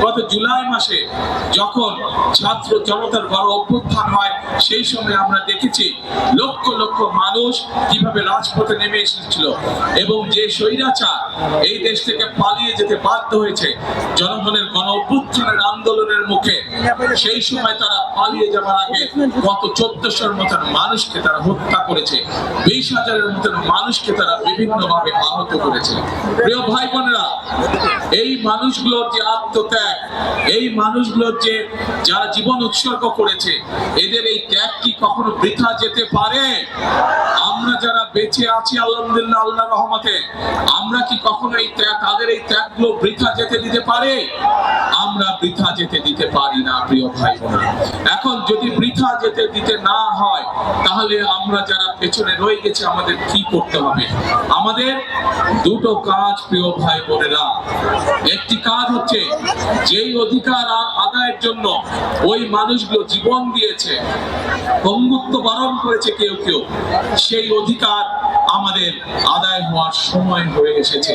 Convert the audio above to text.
গত জুলাই মাসে যখন ছাত্র জনতার বড় অভ্যুত্থান হয়, সেই সময় আমরা দেখেছি লক্ষ লক্ষ মানুষ কিভাবে রাজপথে নেমে এসেছিল এবং যে স্বৈরাচার এই দেশ থেকে পালিয়ে যেতে বাধ্য হয়েছে জনগণের গণ অভ্যুত্থানের আন্দোলনের মুখে, সেই সময় তারা পালিয়ে যাওয়ার আগে গত 1400-র মতন মানুষকে তারা হত্যা করেছে, 20,000-এর মতন মানুষকে তারা বিভিন্নভাবে আহত করেছে। প্রিয় ভাই বোনেরা, এই মানুষগুলোর যে আত্মত্যাগ, এই মানুষগুলোর যে যারা জীবন উৎসর্গ করেছে, এদের এই ত্যাগ কি কখনো বৃথা যেতে পারে? আমরা যারা বেঁচে আছি আলহামদুলিল্লাহ আল্লাহর রহমতে, আমরা কি কখনো এই ত্যাগ, তাদের এই ত্যাগগুলো বৃথা যেতে দিতে পারি? আমরা বৃথা যেতে দিতে পারি না প্রিয় ভাই বোনেরা। এখন যদি বৃথা যেতে দিতে না হয়, তাহলে আমরা যারা পেছনে রয়ে গেছে আমাদের কি করতে হবে? আমাদের দুটো কাজ প্রিয় ভাই বোনেরা। একটি কাজ হচ্ছে, যেই অধিকার আদায়ের জন্য ওই মানুষগুলো জীবন দিয়েছে, পঙ্গুত্ব বরণ করেছে কেউ কেউ, সেই অধিকার আমাদের আদায় হওয়ার সময় হয়ে এসেছে।